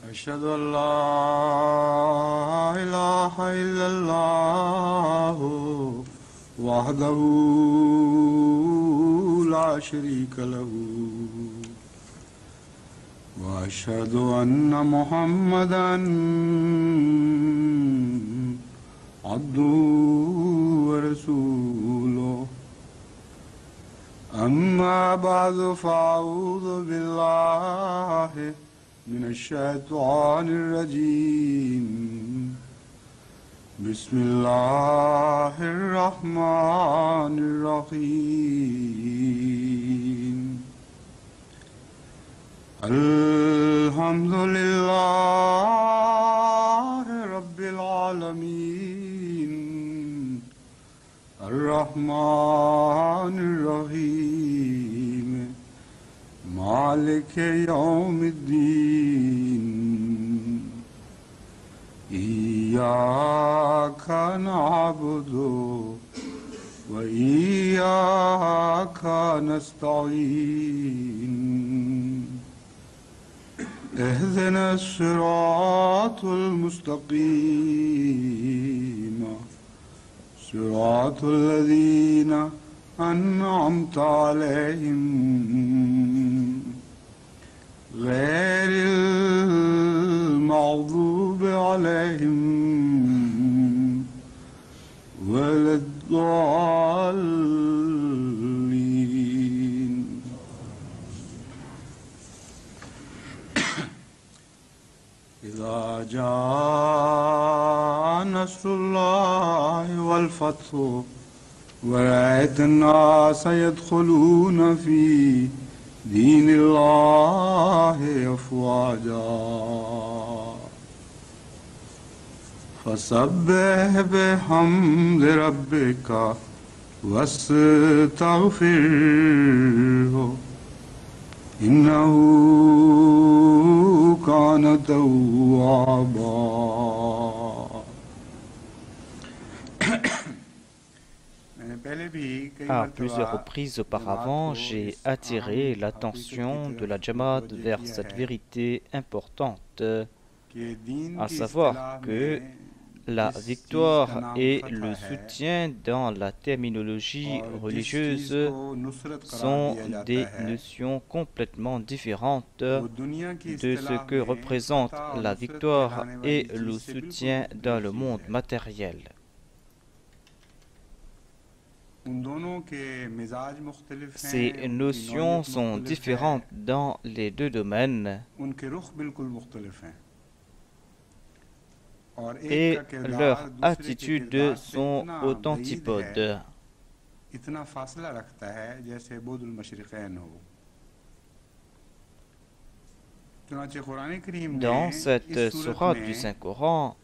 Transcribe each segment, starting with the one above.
أشهد أن لا إله إلا الله وحده لا شريك له وأشهد أن محمدا عبده ورسوله أما بعد فأعوذ بالله من الشيطان الرجيم بسم الله الرحمن الرحيم الحمد لله رب العالمين الرحمن الرحيم مالك يوم الدين إياك نعبد وإياك نستعين اهدنا الصراط المستقيم صراط الذين أنعمت عليهم غير المغضوب عليهم ولا الضالين إذا جاء نصر الله والفتح ورأيت الناس يدخلون في دين الله أفواجا فسبح بحمد ربك واستغفره إنه كان توابا. À plusieurs reprises auparavant, j'ai attiré l'attention de la Jamaat vers cette vérité importante, à savoir que la victoire et le soutien dans la terminologie religieuse sont des notions complètement différentes de ce que représente la victoire et le soutien dans le monde matériel. Ces notions sont différentes dans les deux domaines et leurs attitudes sont aux antipodes. Dans cette sourate du Saint-Coran,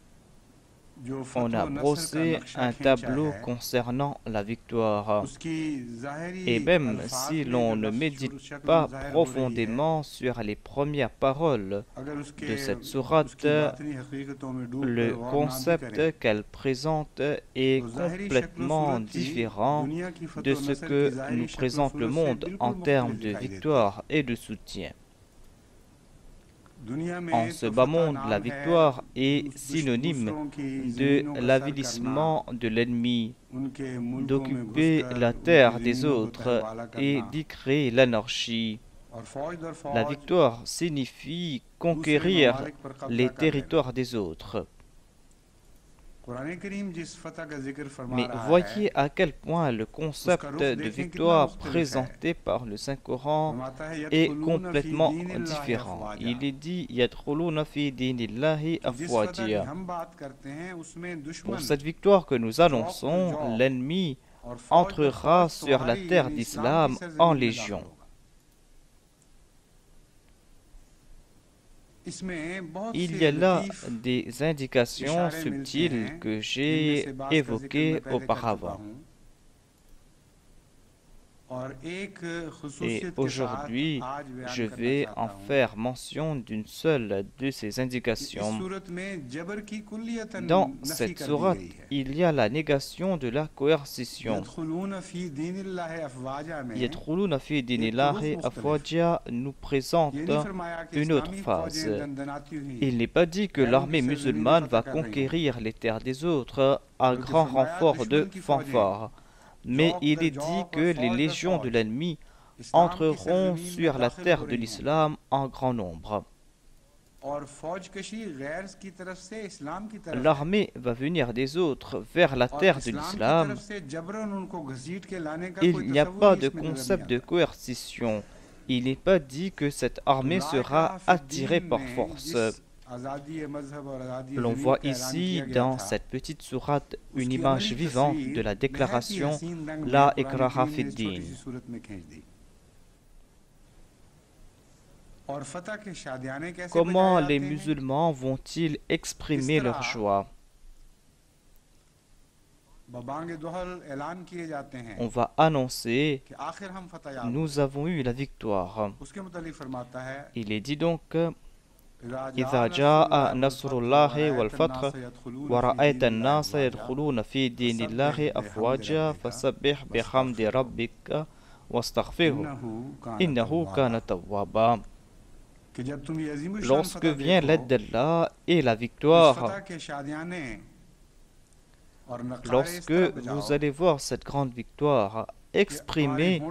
on a brossé un tableau concernant la victoire. Et même si l'on ne médite pas profondément sur les premières paroles de cette sourate, le concept qu'elle présente est complètement différent de ce que nous présente le monde en termes de victoire et de soutien. En ce bas monde, la victoire est synonyme de l'avilissement de l'ennemi, d'occuper la terre des autres et d'y créer l'anarchie. La victoire signifie conquérir les territoires des autres. Mais voyez à quel point le concept de victoire présenté par le Saint-Coran est complètement différent. Il est dit Yadkhuluna fi dinillahi afwaja. Pour cette victoire que nous annonçons, l'ennemi entrera sur la terre d'Islam en légion. Il y a là des indications subtiles que j'ai évoquées auparavant. Et aujourd'hui, je vais en faire mention d'une seule de ces indications. Dans cette sourate, il y a la négation de la coercition. Yadkhuluna fi dinillahi afwaja nous présente une autre phase. Il n'est pas dit que l'armée musulmane va conquérir les terres des autres à grand renfort de fanfares, mais il est dit que les légions de l'ennemi entreront sur la terre de l'islam en grand nombre. L'armée va venir des autres vers la terre de l'islam. Il n'y a pas de concept de coercition. Il n'est pas dit que cette armée sera attirée par force. L'on voit ici, dans cette petite sourate, une image vivante de la déclaration « La ikraha fid din ». Comment les musulmans vont-ils exprimer leur joie? On va annoncer « Nous avons eu la victoire ». Il est dit donc إذا جاء نصر الله والفتح ورأيت الناس يدخلون في دين الله أفواجا فسبح بحمد ربك واستغفره إنه كان توابا. Lorsque vient l'aide d'Allah et la victoire, lorsque vous allez voir cette grande victoire, exprimez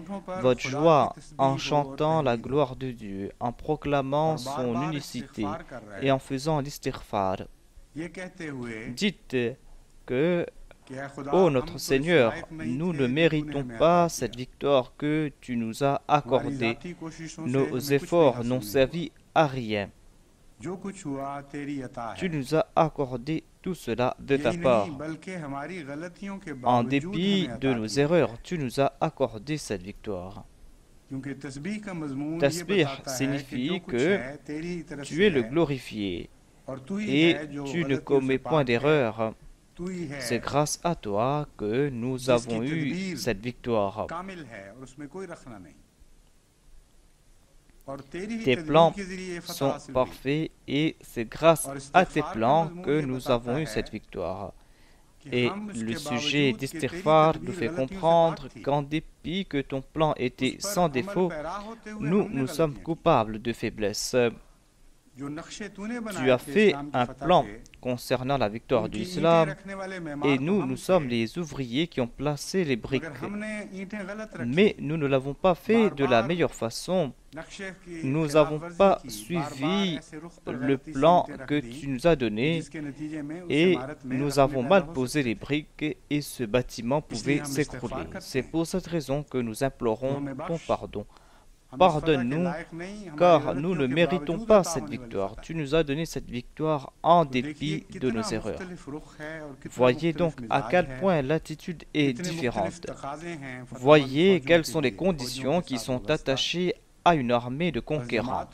votre joie en chantant la gloire de Dieu, en proclamant son unicité et en faisant l'istighfar. Dites que, ô notre Seigneur, nous ne méritons pas cette victoire que tu nous as accordée. Nos efforts n'ont servi à rien. Tu nous as accordé tout cela de ta part. En dépit de nos erreurs, tu nous as accordé cette victoire. Tasbih signifie que tu es le glorifié et tu ne commets point d'erreur. C'est grâce à toi que nous avons eu cette victoire. Tes plans sont parfaits et c'est grâce à tes plans que nous avons eu cette victoire. Et le sujet d'Istighfar nous fait comprendre qu'en dépit que ton plan était sans défaut, nous sommes coupables de faiblesse. Tu as fait un plan concernant la victoire de l'islam et nous sommes les ouvriers qui ont placé les briques. Mais nous ne l'avons pas fait de la meilleure façon. Nous n'avons pas suivi le plan que tu nous as donné et nous avons mal posé les briques et ce bâtiment pouvait s'écrouler. C'est pour cette raison que nous implorons ton pardon. Pardonne-nous, car nous ne méritons pas cette victoire. Tu nous as donné cette victoire en dépit de nos erreurs. Voyez donc à quel point l'attitude est différente. Voyez quelles sont les conditions qui sont attachées à une armée de conquérants.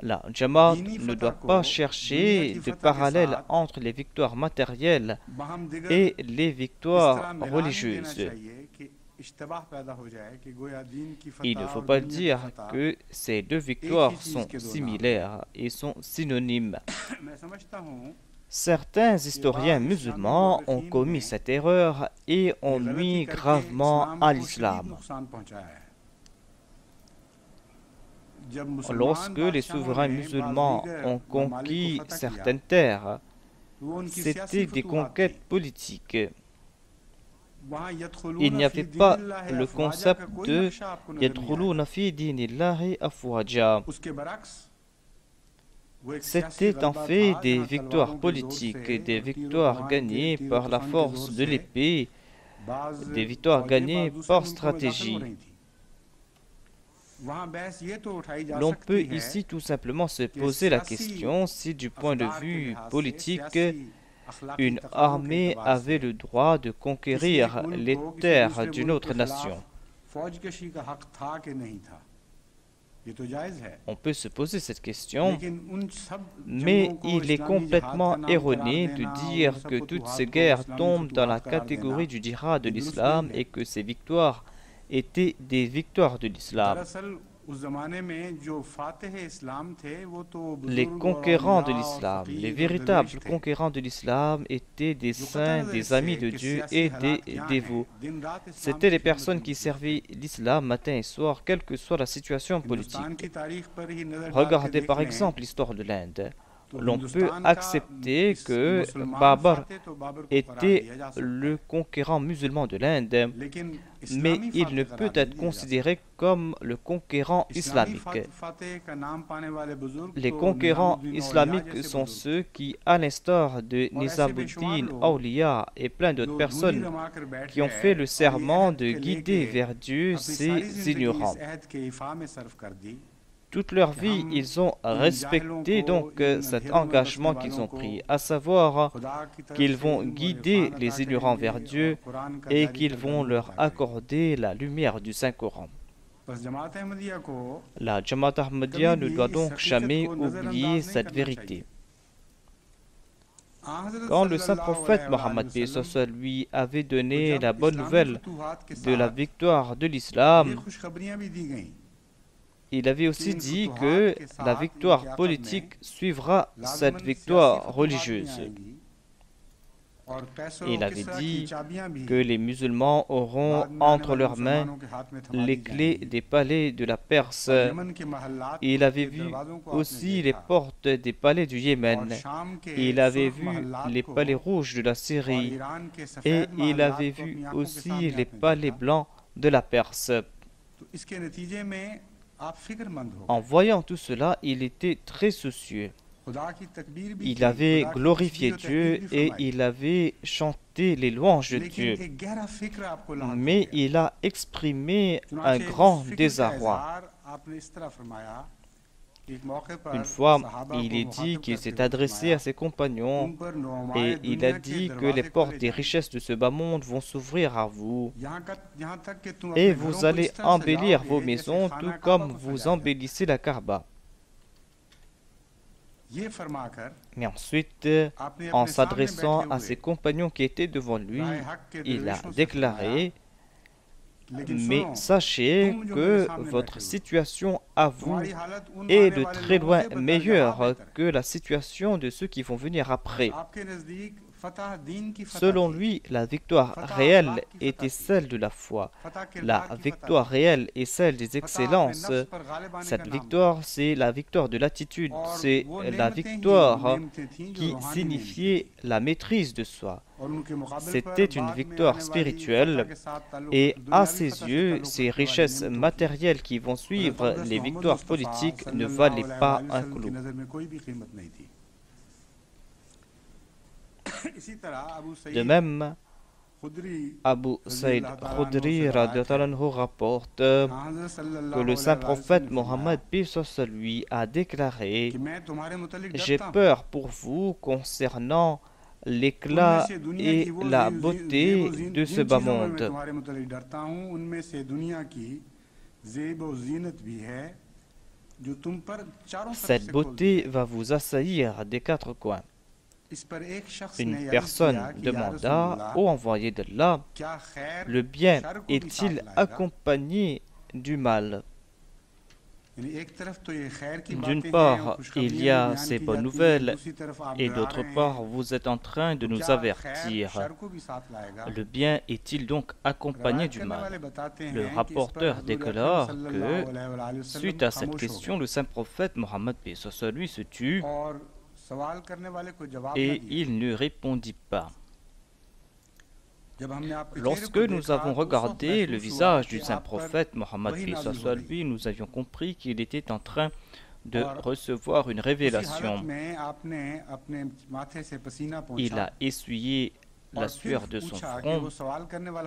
La Jamaat ne doit pas chercher de parallèle entre les victoires matérielles et les victoires religieuses. Il ne faut pas dire que ces deux victoires sont similaires et sont synonymes. Certains historiens musulmans ont commis cette erreur et ont nui gravement à l'islam. Lorsque les souverains musulmans ont conquis certaines terres, c'était des conquêtes politiques. Il n'y avait pas le concept de Yadkhuluna fi dinillahi afwaja. C'était en fait des victoires politiques, des victoires gagnées par la force de l'épée, des victoires gagnées par stratégie. L'on peut ici tout simplement se poser la question si du point de vue politique, une armée avait le droit de conquérir les terres d'une autre nation. On peut se poser cette question, mais il est complètement erroné de dire que toutes ces guerres tombent dans la catégorie du djihad de l'islam et que ces victoires étaient des victoires de l'islam. Les conquérants de l'islam, les véritables conquérants de l'islam étaient des saints, des amis de Dieu et des dévots. C'étaient les personnes qui servaient l'islam matin et soir, quelle que soit la situation politique. Regardez par exemple l'histoire de l'Inde. L'on peut accepter que Babar était le conquérant musulman de l'Inde, mais il ne peut être considéré comme le conquérant islamique. Les conquérants islamiques sont ceux qui, à l'instar de Nizamuddin Awliya et plein d'autres personnes, qui ont fait le serment de guider vers Dieu ces ignorants. Toute leur vie, ils ont respecté donc cet engagement qu'ils ont pris, à savoir qu'ils vont guider les ignorants vers Dieu et qu'ils vont leur accorder la lumière du Saint-Coran. La Jamaat Ahmadiyya ne doit donc jamais oublier cette vérité. Quand le saint prophète Mohammed lui avait donné la bonne nouvelle de la victoire de l'islam, il avait aussi dit que la victoire politique suivra cette victoire religieuse. Il avait dit que les musulmans auront entre leurs mains les clés des palais de la Perse. Il avait vu aussi les portes des palais du Yémen. Il avait vu les palais rouges de la Syrie. Et il avait vu aussi les palais blancs de la Perse. En voyant tout cela, il était très soucieux. Il avait glorifié Dieu et il avait chanté les louanges de Dieu. Mais il a exprimé un grand désarroi. Une fois, il est dit qu'il s'est adressé à ses compagnons et il a dit que les portes des richesses de ce bas monde vont s'ouvrir à vous et vous allez embellir vos maisons tout comme vous embellissez la Kaaba. Mais ensuite, en s'adressant à ses compagnons qui étaient devant lui, il a déclaré: mais sachez que votre situation à vous est de très loin meilleure que la situation de ceux qui vont venir après. Selon lui, la victoire réelle était celle de la foi. La victoire réelle est celle des excellences. Cette victoire, c'est la victoire de l'attitude. C'est la victoire qui signifiait la maîtrise de soi. C'était une victoire spirituelle et à ses yeux, ces richesses matérielles qui vont suivre les victoires politiques ne valaient pas un clou. De même, Abu Saïd Khudri rapporte que le saint prophète Mohammed lui a déclaré: j'ai peur pour vous concernant l'éclat et la beauté de ce bas monde. Cette beauté va vous assaillir des quatre coins. Une personne demanda au envoyé d'Allah: le bien est-il accompagné du mal? D'une part, il y a ces bonnes nouvelles, et d'autre part, vous êtes en train de nous avertir. Le bien est-il donc accompagné du mal? Le rapporteur déclare que, suite à cette question, le saint prophète Mohammed lui se tut et il ne répondit pas. Lorsque nous avons regardé le visage du saint prophète Mohammed lui, nous avions compris qu'il était en train de recevoir une révélation. Il a essuyé la sueur de son front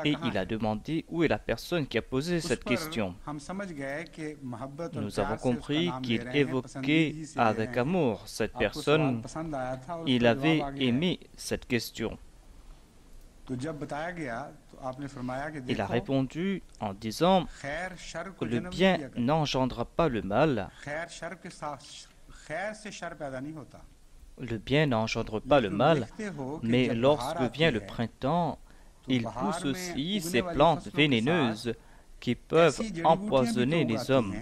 et il a demandé où est la personne qui a posé cette question. Nous avons compris qu'il évoquait avec amour cette personne. Il avait aimé cette question. Il a répondu en disant: le bien n'engendra pas le mal. Le bien n'engendre pas le mal, mais lorsque vient le printemps, il pousse aussi ces plantes vénéneuses qui peuvent empoisonner les hommes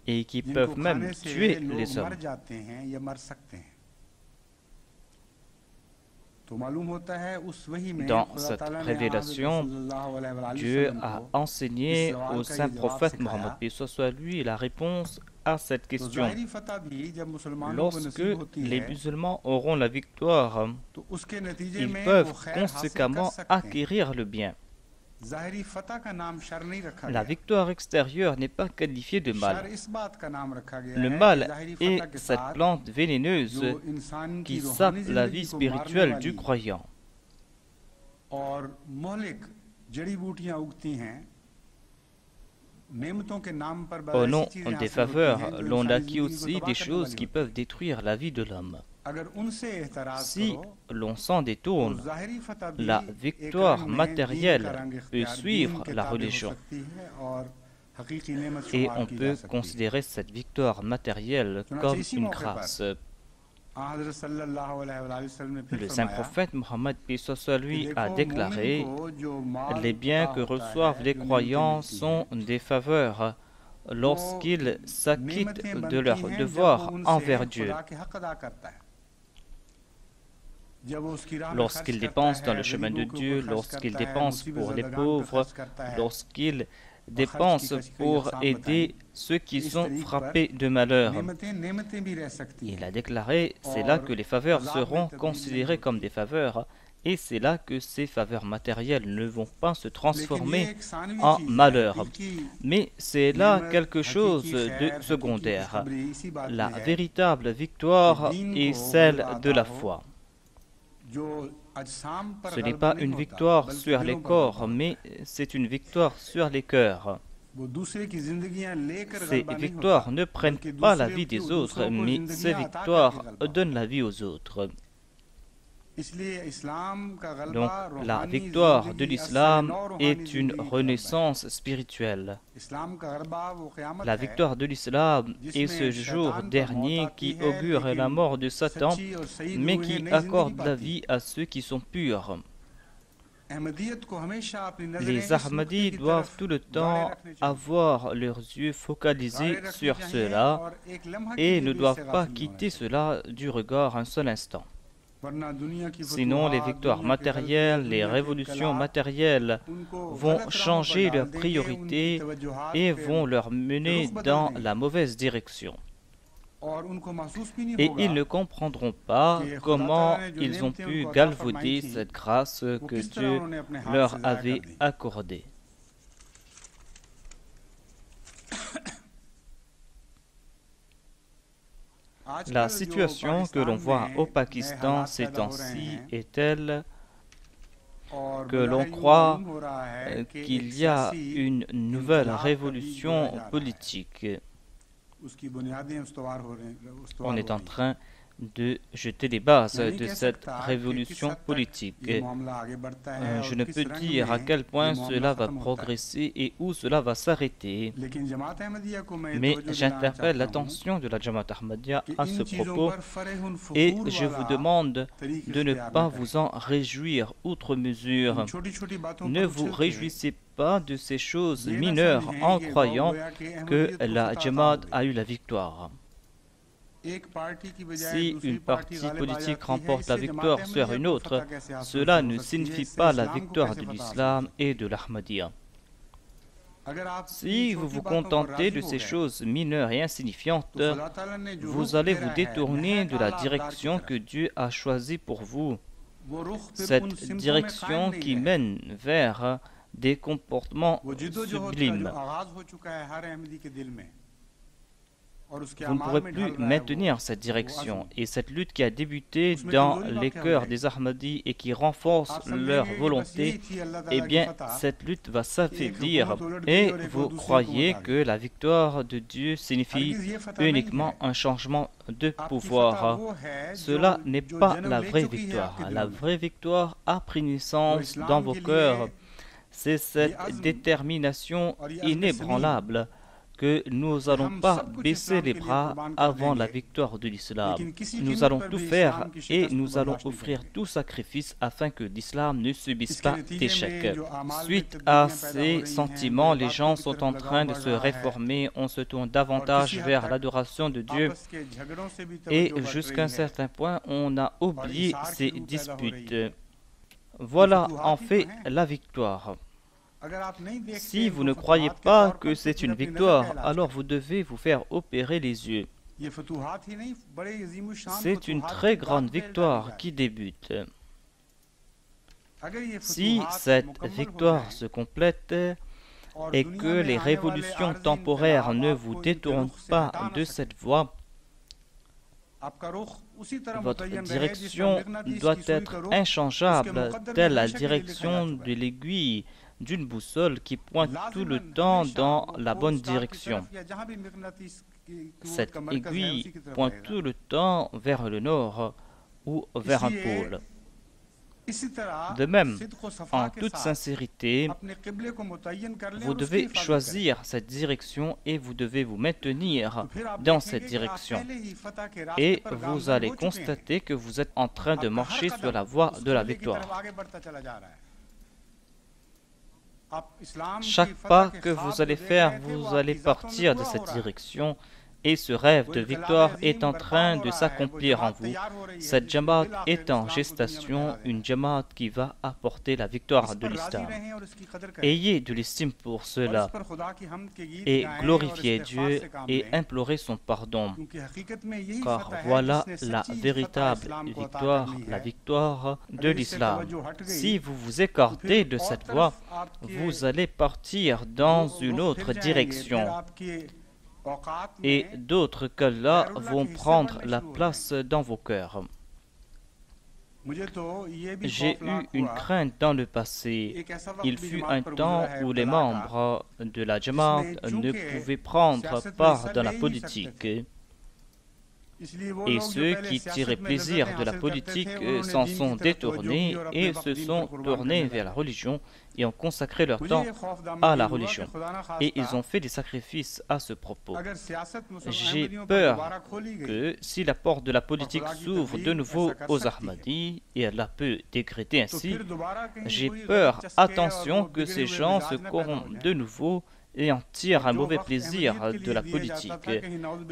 et qui peuvent même tuer les hommes. Dans cette révélation, Dieu a enseigné au saint prophète Mohammed soit lui la réponse à cette question. Lorsque les musulmans auront la victoire, ils peuvent conséquemment acquérir le bien. La victoire extérieure n'est pas qualifiée de mal. Le mal est cette plante vénéneuse qui sape la vie spirituelle du croyant. Au nom des faveurs, l'on acquit aussi des choses qui peuvent détruire la vie de l'homme. Si l'on s'en détourne, la victoire matérielle peut suivre la religion. Et on peut considérer cette victoire matérielle comme une grâce. Le saint prophète Mohammed lui a déclaré: les biens que reçoivent les croyants sont des faveurs lorsqu'ils s'acquittent de leurs devoirs envers Dieu. Lorsqu'ils dépensent dans le chemin de Dieu, lorsqu'ils dépensent pour les pauvres, lorsqu'ils dépensent pour aider ceux qui sont frappés de malheur. Il a déclaré, c'est là que les faveurs seront considérées comme des faveurs, et c'est là que ces faveurs matérielles ne vont pas se transformer en malheur. Mais c'est là quelque chose de secondaire. La véritable victoire est celle de la foi. Ce n'est pas une victoire sur les corps, mais c'est une victoire sur les cœurs. Ces victoires ne prennent pas la vie des autres, mais ces victoires donnent la vie aux autres. Donc, la victoire de l'islam est une renaissance spirituelle. La victoire de l'islam est ce jour dernier qui augure la mort de Satan, mais qui accorde la vie à ceux qui sont purs. Les Ahmadis doivent tout le temps avoir leurs yeux focalisés sur cela et ne doivent pas quitter cela du regard un seul instant. Sinon, les victoires matérielles, les révolutions matérielles vont changer leurs priorités et vont leur mener dans la mauvaise direction. Et ils ne comprendront pas comment ils ont pu galvauder cette grâce que Dieu leur avait accordée. La situation que l'on voit au Pakistan ces temps-ci est telle que l'on croit qu'il y a une nouvelle révolution politique. On est en train de jeter les bases de cette révolution politique. Je ne peux dire à quel point cela va progresser et où cela va s'arrêter, mais j'interpelle l'attention de la Jamaat Ahmadiyya à ce propos et je vous demande de ne pas vous en réjouir outre mesure. Ne vous réjouissez pas de ces choses mineures en croyant que la Jamaat a eu la victoire. Si une partie politique remporte la victoire sur une autre, cela ne signifie pas la victoire de l'islam et de l'Ahmadiyya. Si vous vous contentez de ces choses mineures et insignifiantes, vous allez vous détourner de la direction que Dieu a choisie pour vous. Cette direction qui mène vers des comportements sublimes. Vous ne pourrez plus maintenir cette direction et cette lutte qui a débuté dans les cœurs des Ahmadis et qui renforce leur volonté, eh bien cette lutte va s'affaiblir et vous croyez que la victoire de Dieu signifie uniquement un changement de pouvoir. Cela n'est pas la vraie victoire. La vraie victoire a pris naissance dans vos cœurs. C'est cette détermination inébranlable que nous n'allons pas baisser les bras avant la victoire de l'islam. Nous allons tout faire et nous allons offrir tout sacrifice afin que l'islam ne subisse pas d'échec. Suite à ces sentiments, les gens sont en train de se réformer, on se tourne davantage vers l'adoration de Dieu et jusqu'à un certain point, on a oublié ces disputes. Voilà en fait la victoire. Si vous ne croyez pas que c'est une victoire, alors vous devez vous faire opérer les yeux. C'est une très grande victoire qui débute. Si cette victoire se complète et que les révolutions temporaires ne vous détournent pas de cette voie, votre direction doit être inchangeable, telle la direction de l'aiguille d'une boussole qui pointe tout le temps dans la bonne direction. Cette aiguille pointe tout le temps vers le nord ou vers un pôle. De même, en toute sincérité, vous devez choisir cette direction et vous devez vous maintenir dans cette direction. Et vous allez constater que vous êtes en train de marcher sur la voie de la victoire. Chaque pas que vous allez faire, vous allez partir de cette direction et ce rêve de victoire est en train de s'accomplir en vous. Cette Jamaat est en gestation, une Jamaat qui va apporter la victoire de l'islam. Ayez de l'estime pour cela et glorifiez Dieu et implorez son pardon. Car voilà la véritable victoire, la victoire de l'islam. Si vous vous écartez de cette voie, vous allez partir dans une autre direction. Et d'autres qu'Allah vont prendre la place dans vos cœurs. J'ai eu une crainte dans le passé. Il fut un temps où les membres de la Jamaat ne pouvaient prendre part dans la politique. Et ceux qui tiraient plaisir de la politique s'en sont détournés et se sont tournés vers la religion et ont consacré leur temps à la religion. Et ils ont fait des sacrifices à ce propos. J'ai peur que si la porte de la politique s'ouvre de nouveau aux Ahmadis, et elle peut décréter ainsi, j'ai peur, attention, que ces gens se corrompent de nouveau et en tirent un mauvais plaisir de la politique.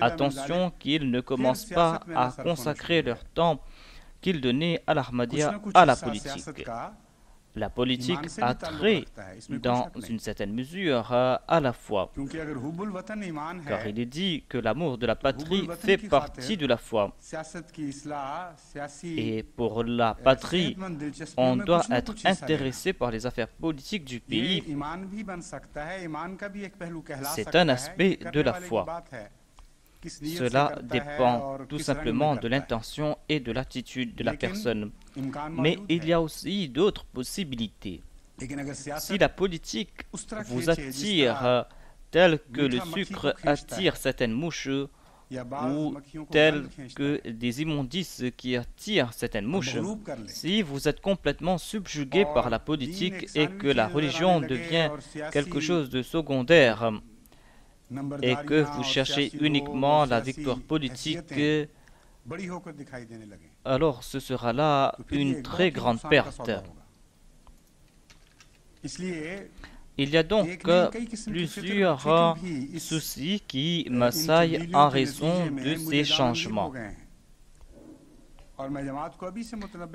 Attention qu'ils ne commencent pas à consacrer leur temps qu'ils donnaient à l'Ahmadiyya à la politique. La politique a trait, dans une certaine mesure, à la foi. Car il est dit que l'amour de la patrie fait partie de la foi. Et pour la patrie, on doit être intéressé par les affaires politiques du pays. C'est un aspect de la foi. Cela dépend tout simplement de l'intention et de l'attitude de la personne. Mais il y a aussi d'autres possibilités. Si la politique vous attire tel que le sucre attire certaines mouches, ou tel que des immondices qui attirent certaines mouches, si vous êtes complètement subjugué par la politique et que la religion devient quelque chose de secondaire, et que vous cherchez uniquement la victoire politique, alors ce sera là une très grande perte. Il y a donc plusieurs soucis qui m'assaillent en raison de ces changements.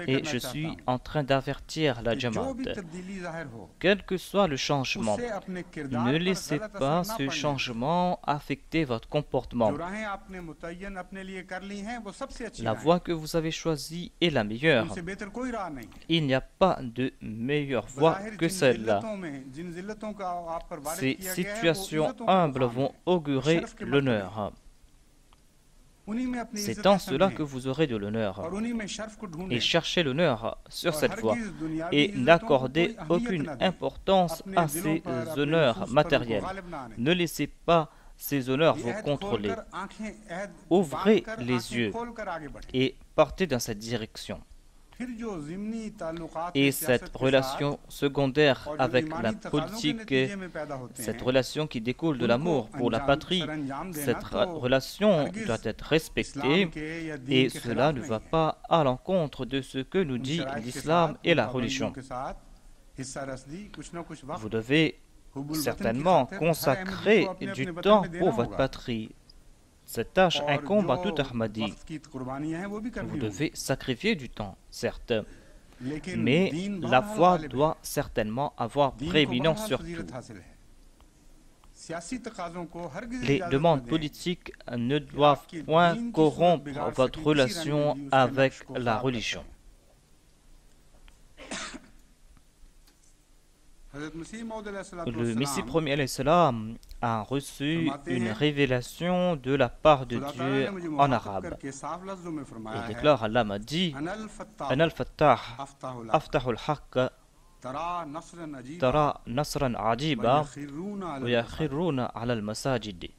Et je suis en train d'avertir la Jamaat. Quel que soit le changement, ne laissez pas ce changement affecter votre comportement. La voie que vous avez choisie est la meilleure. Il n'y a pas de meilleure voie que celle-là. Ces situations humbles vont augurer l'honneur. C'est en cela que vous aurez de l'honneur. Et cherchez l'honneur sur cette voie. Et n'accordez aucune importance à ces honneurs matériels. Ne laissez pas ces honneurs vous contrôler. Ouvrez les yeux et partez dans cette direction. Et cette relation secondaire avec la politique, cette relation qui découle de l'amour pour la patrie, cette relation doit être respectée et cela ne va pas à l'encontre de ce que nous dit l'islam et la religion. Vous devez certainement consacrer du temps pour votre patrie. Cette tâche incombe à tout Ahmadi. Vous devez sacrifier du temps, certes, mais la foi doit certainement avoir prééminence sur tout. Les demandes politiques ne doivent point corrompre votre relation avec la religion. Le Messie premier alayhi salam a reçu une révélation de la part de Dieu en arabe. Il déclare, Allah m'a dit, Ana al-Fattah, aftahul haqq, tara nasran ajiba, wa yakhiruna ala al-masajid.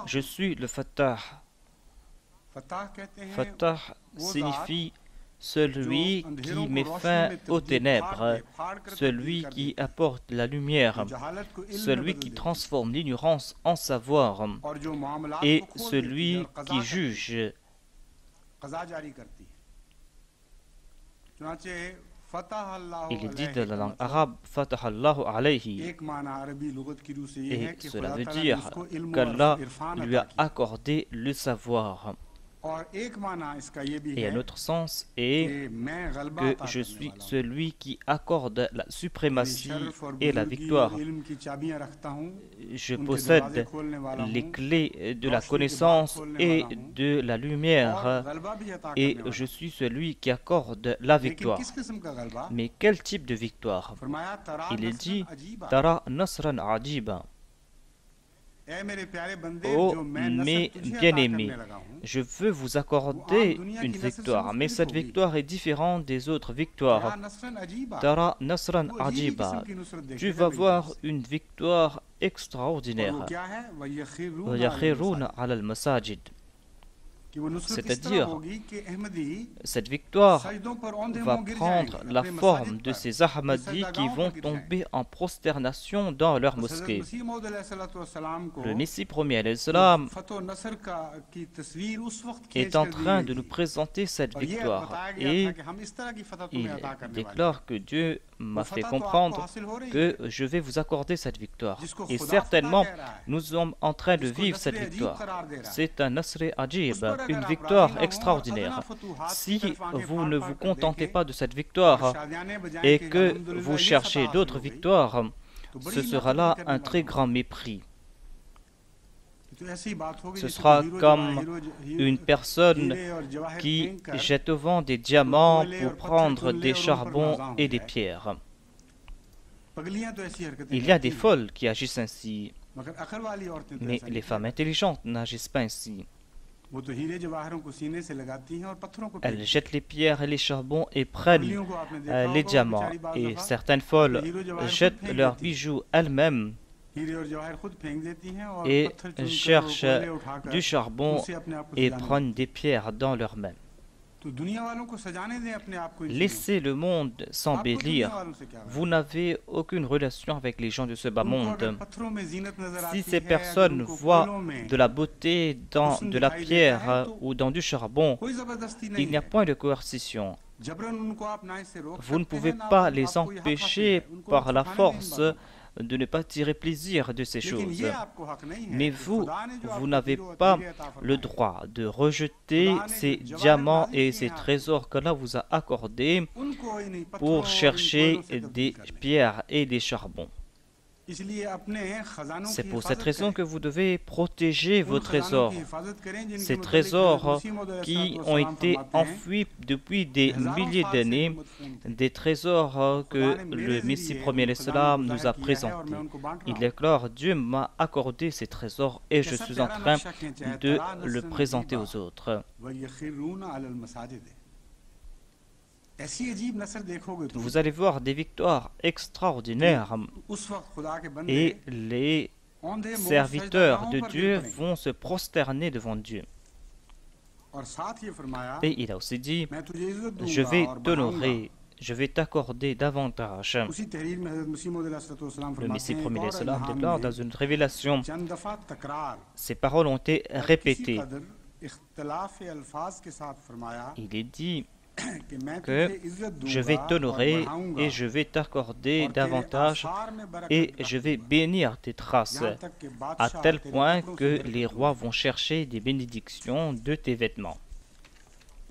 Je suis le Fattah. Fattah signifie celui qui met fin aux ténèbres, celui qui apporte la lumière, celui qui transforme l'ignorance en savoir et celui qui juge. Il est dit dans la langue arabe, Fatahallahu alayhi, et cela veut dire qu'Allah lui a accordé le savoir. Et un autre sens est que je suis celui qui accorde la suprématie et la victoire. Je possède les clés de la connaissance et de la lumière et je suis celui qui accorde la victoire. Mais quel type de victoire? Il est dit Tara Nasran Ajiba. Oh mes bien-aimés, je veux vous accorder une victoire, mais cette victoire est différente des autres victoires. Tara Nasran Ajiba, tu vas voir une victoire extraordinaire. C'est-à-dire, cette victoire va prendre la forme de ces Ahmadis qui vont tomber en prosternation dans leur mosquée. Le Messie premier alayhi salam est en train de nous présenter cette victoire et il déclare que Dieu m'a fait comprendre que je vais vous accorder cette victoire. Et certainement, nous sommes en train de vivre cette victoire. C'est un Nasr Ajib, une victoire extraordinaire. Si vous ne vous contentez pas de cette victoire et que vous cherchez d'autres victoires, ce sera là un très grand mépris. Ce sera comme une personne qui jette au vent des diamants pour prendre des charbons et des pierres. Il y a des folles qui agissent ainsi, mais les femmes intelligentes n'agissent pas ainsi. Elles jettent les pierres et les charbons et prennent les diamants. Et certaines folles jettent leurs bijoux elles-mêmes et cherchent du charbon et prennent des pierres dans leurs mains. Laissez le monde s'embellir. Vous n'avez aucune relation avec les gens de ce bas monde. Si ces personnes voient de la beauté dans de la pierre ou dans du charbon, il n'y a point de coercition. Vous ne pouvez pas les empêcher par la force de ne pas tirer plaisir de ces choses. Mais vous n'avez pas le droit de rejeter ces diamants et ces trésors qu'Allah vous a accordés pour chercher des pierres et des charbons. C'est pour cette raison que vous devez protéger vos trésors. Ces trésors qui ont été enfouis depuis des milliers d'années, des trésors que le Messie premier l'Islam nous a présentés. Il déclare, Dieu m'a accordé ces trésors et je suis en train de le présenter aux autres. Vous allez voir des victoires extraordinaires et les serviteurs de Dieu vont se prosterner devant Dieu. Et il a aussi dit, je vais t'honorer, je vais t'accorder davantage. Le Messie premier salam déclare dans une révélation, ces paroles ont été répétées. Il est dit que je vais t'honorer et je vais t'accorder davantage et je vais bénir tes traces, à tel point que les rois vont chercher des bénédictions de tes vêtements.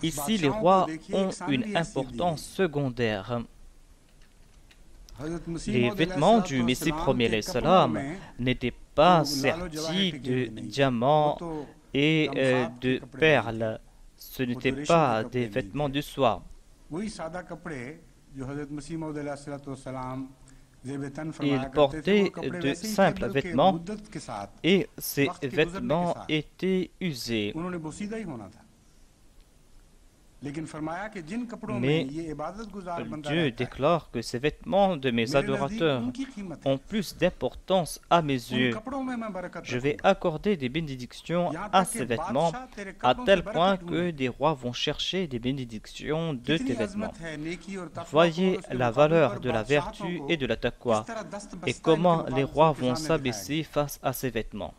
Ici, les rois ont une importance secondaire. Les vêtements du Messie premier salam n'étaient pas sertis de diamants et de perles. Ce n'étaient pas des vêtements de soie. Il portait de simples vêtements et ces vêtements étaient usés. Mais Dieu déclare que ces vêtements de mes adorateurs ont plus d'importance à mes yeux. Je vais accorder des bénédictions à ces vêtements à tel point que des rois vont chercher des bénédictions de tes vêtements. Voyez la valeur de la vertu et de la taqwa et comment les rois vont s'abaisser face à ces vêtements.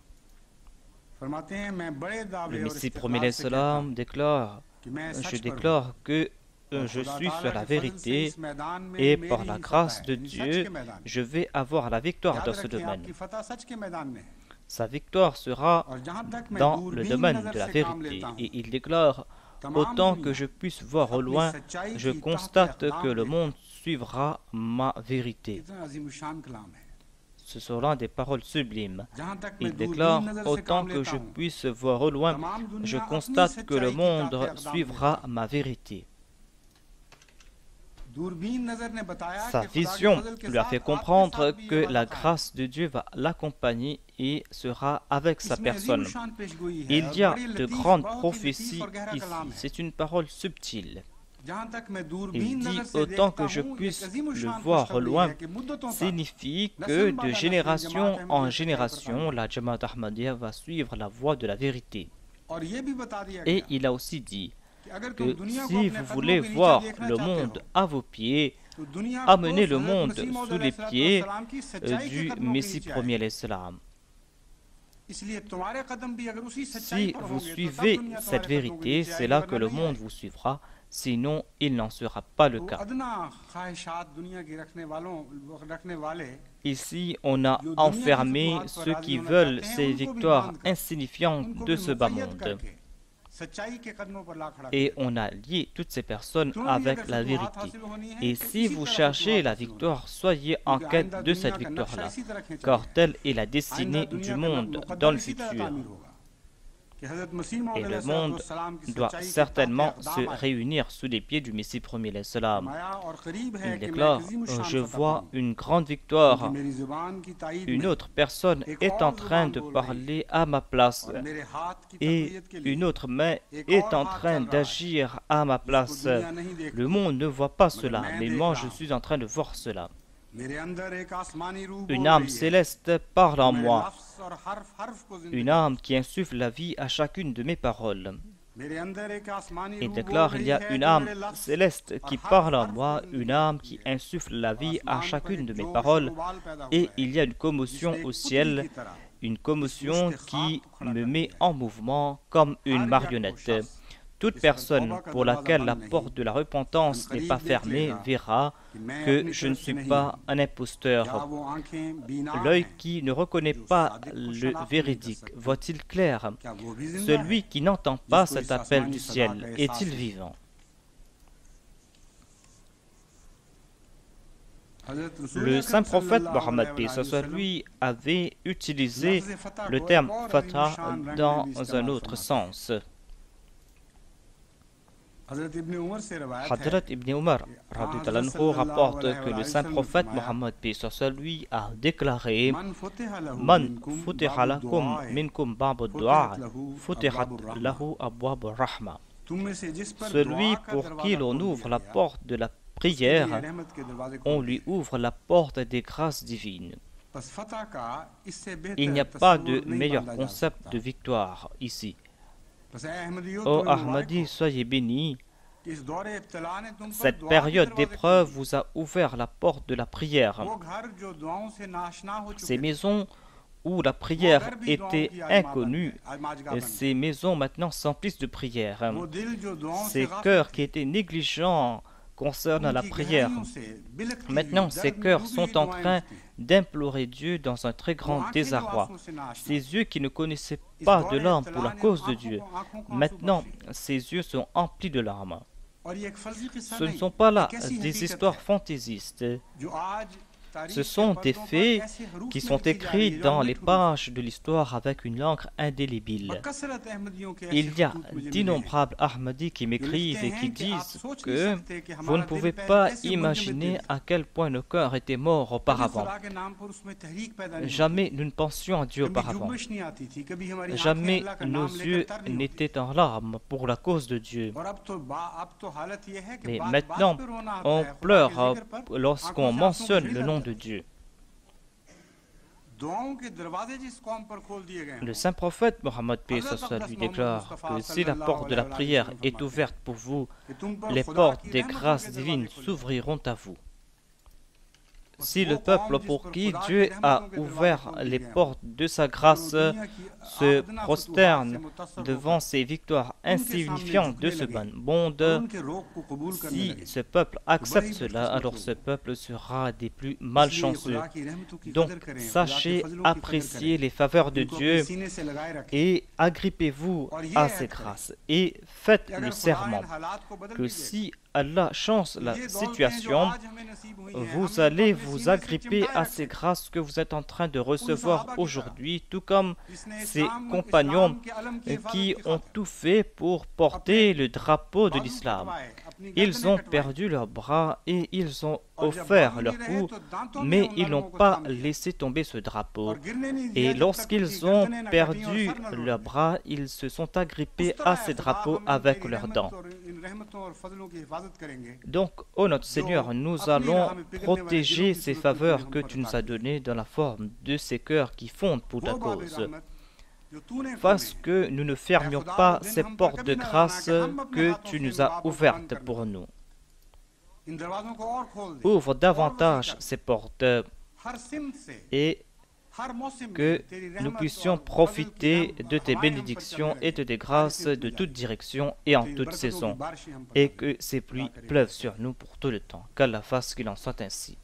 Le Messie premier salam déclare, je déclare que je suis sur la vérité et par la grâce de Dieu, je vais avoir la victoire dans ce domaine. Sa victoire sera dans le domaine de la vérité. Et il déclare, autant que je puisse voir au loin, je constate que le monde suivra ma vérité. Ce sont là des paroles sublimes. Il déclare, autant que je puisse voir au loin, je constate que le monde suivra ma vérité. Sa vision lui a fait comprendre que la grâce de Dieu va l'accompagner et sera avec sa personne. Il y a de grandes prophéties ici. C'est une parole subtile. Il dit, autant que je puisse le voir au loin, signifie que de génération en génération, la Jamaat Ahmadiyya va suivre la voie de la vérité. Et il a aussi dit que si vous voulez voir le monde à vos pieds, amenez le monde sous les pieds du Messie premier l'Islam. Si vous suivez cette vérité, c'est là que le monde vous suivra. Sinon, il n'en sera pas le cas. Ici, on a enfermé ceux qui veulent ces victoires insignifiantes de ce bas monde. Et on a lié toutes ces personnes avec la vérité. Et si vous cherchez la victoire, soyez en quête de cette victoire-là, car telle est la destinée du monde dans le futur. Et le monde doit certainement se réunir sous les pieds du Messie premier salam. Il déclare, je vois une grande victoire. Une autre personne est en train de parler à ma place et une autre main est en train d'agir à ma place. Le monde ne voit pas cela, mais moi je suis en train de voir cela. Une âme céleste parle en moi. Une âme qui insuffle la vie à chacune de mes paroles. Il déclare, il y a une âme céleste qui parle en moi, une âme qui insuffle la vie à chacune de mes paroles, et il y a une commotion au ciel, une commotion qui me met en mouvement comme une marionnette. Toute personne pour laquelle la porte de la repentance n'est pas fermée verra que je ne suis pas un imposteur. L'œil qui ne reconnaît pas le véridique voit-il clair? Celui qui n'entend pas cet appel du ciel est-il vivant? Le saint prophète Mohammed lui avait utilisé le terme fatah dans un autre sens. Hadrat Ibn Umar rapporte que le saint prophète Mohammed lui a déclaré Man futiha lakum minkum babu du'a futihat lahu abwab rahma. Celui pour qui l'on ouvre la porte de la prière, on lui ouvre la porte des grâces divines. Il n'y a pas de meilleur concept de victoire ici. Ô Ahmadi, soyez bénis. Cette période d'épreuve vous a ouvert la porte de la prière. Ces maisons où la prière était inconnue, ces maisons maintenant s'emplissent de prière. Ces cœurs qui étaient négligents concernant la prière, maintenant ces cœurs sont en train d'implorer Dieu dans un très grand désarroi. Ces yeux qui ne connaissaient pas de larmes pour la cause de Dieu, maintenant ces yeux sont emplis de larmes. Ce ne sont pas là des histoires fantaisistes. Ce sont des faits qui sont écrits dans les pages de l'histoire avec une encre indélébile. Il y a d'innombrables Ahmadis qui m'écrivent et qui disent que vous ne pouvez pas imaginer à quel point nos cœurs étaient morts auparavant. Jamais nous ne pensions à Dieu auparavant. Jamais nos yeux n'étaient en larmes pour la cause de Dieu. Mais maintenant, on pleure lorsqu'on mentionne le nom de Dieu. Le saint prophète Mohammed lui déclare que si la porte de la prière est ouverte pour vous, les portes des grâces divines s'ouvriront à vous. Si le peuple pour qui Dieu a ouvert les portes de sa grâce se prosterne devant ces victoires insignifiantes de ce monde, si ce peuple accepte cela, alors ce peuple sera des plus malchanceux. Donc, sachez apprécier les faveurs de Dieu et agrippez-vous à ces grâces et faites le serment que si Allah change la situation, vous allez vous agripper à ces grâces que vous êtes en train de recevoir aujourd'hui, tout comme ces compagnons qui ont tout fait pour porter le drapeau de l'islam. Ils ont perdu leurs bras et ils ont offert leur cou, mais ils n'ont pas laissé tomber ce drapeau. Et lorsqu'ils ont perdu leurs bras, ils se sont agrippés à ces drapeaux avec leurs dents. Donc, ô notre Seigneur, nous allons protéger ces faveurs que tu nous as données dans la forme de ces cœurs qui fondent pour ta cause. Parce que nous ne fermions pas ces portes de grâce que tu nous as ouvertes pour nous. Ouvre davantage ces portes et que nous puissions profiter de tes bénédictions et de tes grâces de toute direction et en toute saison, et que ces pluies pleuvent sur nous pour tout le temps. Qu'Allah fasse qu'il en soit ainsi.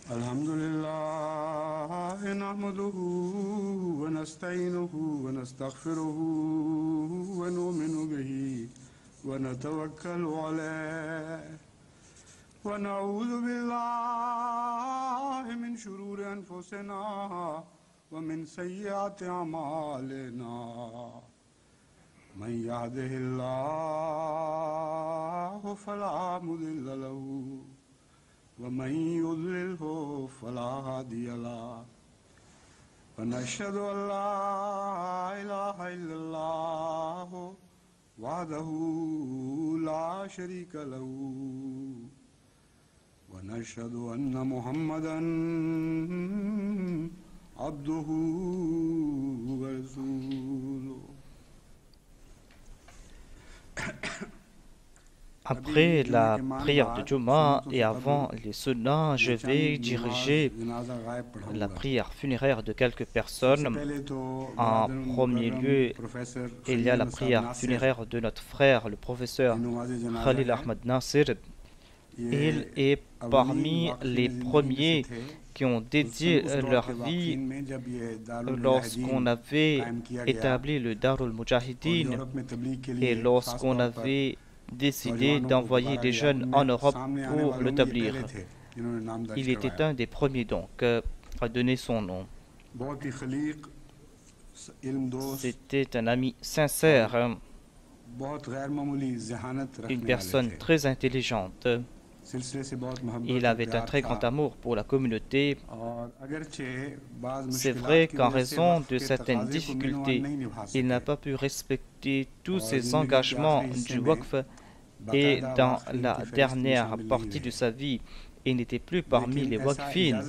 Alhamdulillah, nahmaduhu wa nasta'inuhu wa nastaghfiruhu wa nu'minu bihi wa natawakkalu alayhi wa na'udhu billahi min shururi anfusina wa min sayyiati a'malina. Man yahdihillahu fala mudilla lahu ومن يضلله فلا هادي له ونشهد أن لا إله إلا الله وحده لا شريك له ونشهد أن محمدا عبده ورسوله. Après la prière de Juma et avant les sunnahs, je vais diriger la prière funéraire de quelques personnes. En premier lieu, il y a la prière funéraire de notre frère, le professeur Khalil Ahmad Nasir. Il est parmi les premiers qui ont dédié leur vie lorsqu'on avait établi le Darul Mujahideen et lorsqu'on avait décidé d'envoyer des jeunes en Europe pour l'établir. Il était un des premiers donc à donner son nom. C'était un ami sincère, une personne très intelligente. Il avait un très grand amour pour la communauté. C'est vrai qu'en raison de certaines difficultés, il n'a pas pu respecter tous ses engagements du Waqf et dans la dernière partie de sa vie, et n'était plus parmi les Waqfin,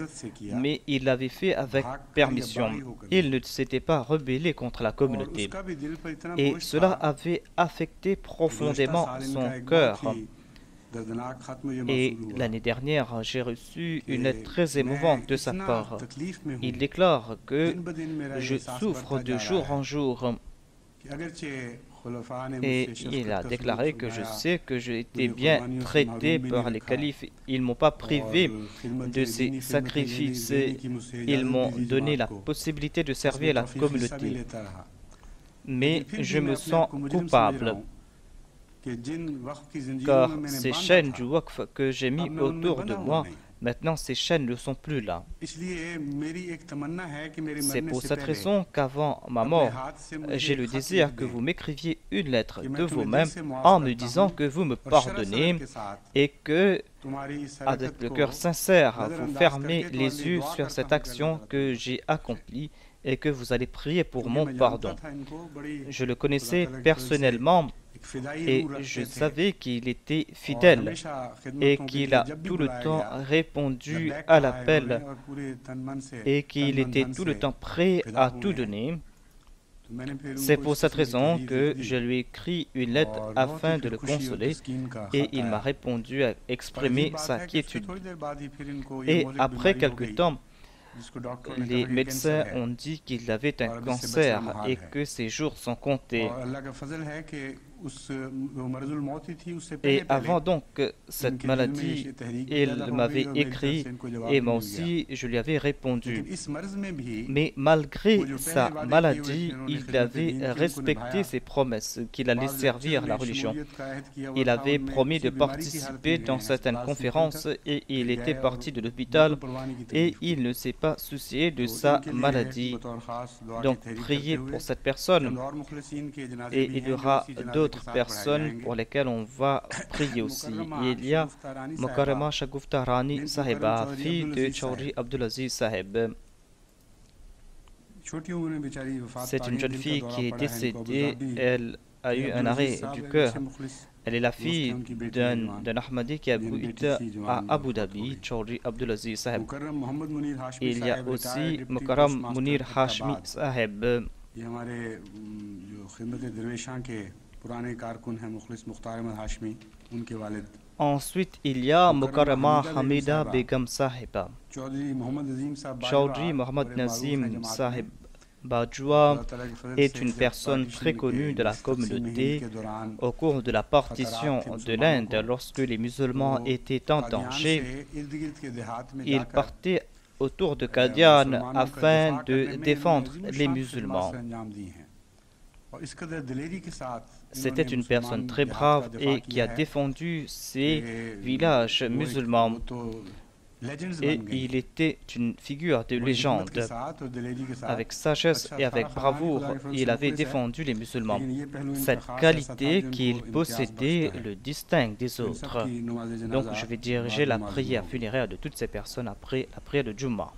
mais il l'avait fait avec permission. Il ne s'était pas rebellé contre la communauté. Et cela avait affecté profondément son cœur. Et l'année dernière, j'ai reçu une lettre très émouvante de sa part. Il déclare que je souffre de jour en jour. Et il a déclaré que je sais que j'ai été bien traité par les califes. Ils ne m'ont pas privé de ces sacrifices. Ils m'ont donné la possibilité de servir la communauté. Mais je me sens coupable, car ces chaînes du Waqf que j'ai mis autour de moi, maintenant ces chaînes ne sont plus là. C'est pour cette raison qu'avant ma mort, j'ai le désir que vous m'écriviez une lettre de vous-même en me disant que vous me pardonnez et que, avec le cœur sincère, vous fermez les yeux sur cette action que j'ai accomplie et que vous allez prier pour mon pardon. Je le connaissais personnellement et je savais qu'il était fidèle et qu'il a tout le temps répondu à l'appel et qu'il était tout le temps prêt à tout donner. C'est pour cette raison que je lui ai écrit une lettre afin de le consoler et il m'a répondu à exprimer sa quiétude. Et après quelque temps, les médecins ont dit qu'il avait un cancer et que ses jours sont comptés. Et avant donc cette maladie, il m'avait écrit et moi aussi je lui avais répondu. Mais malgré sa maladie, il avait respecté ses promesses qu'il allait servir la religion. Il avait promis de participer dans certaines conférences et il était parti de l'hôpital et il ne s'est pas soucié de sa maladie. Donc priez pour cette personne et il y aura d'autres personnes pour lesquelles on va prier aussi. Il y a Mukarrama Shagufta Rani Sahiba, fille de Chaudhry Abdulaziz Sahib. C'est une jeune fille qui est décédée. Elle a eu un arrêt du cœur. Elle est la fille d'un Ahmadi qui habite à Abu Dhabi, Chaudhry Abdulaziz Sahib. Il y a aussi Mukarram Munir Hashmi Sahib. Ensuite, il y a Mukarrama Hamida Begum Sahiba. Chaudhry Mohammad Nazim Sahib Bajwa est une personne très connue de la communauté. Au cours de la partition de l'Inde, lorsque les musulmans étaient en danger, ils partaient autour de Qadian afin de défendre les musulmans. C'était une personne très brave et qui a défendu ces villages musulmans. Et il était une figure de légende. Avec sagesse et avec bravoure, il avait défendu les musulmans. Cette qualité qu'il possédait le distingue des autres. Donc je vais diriger la prière funéraire de toutes ces personnes après la prière de Jumu'ah.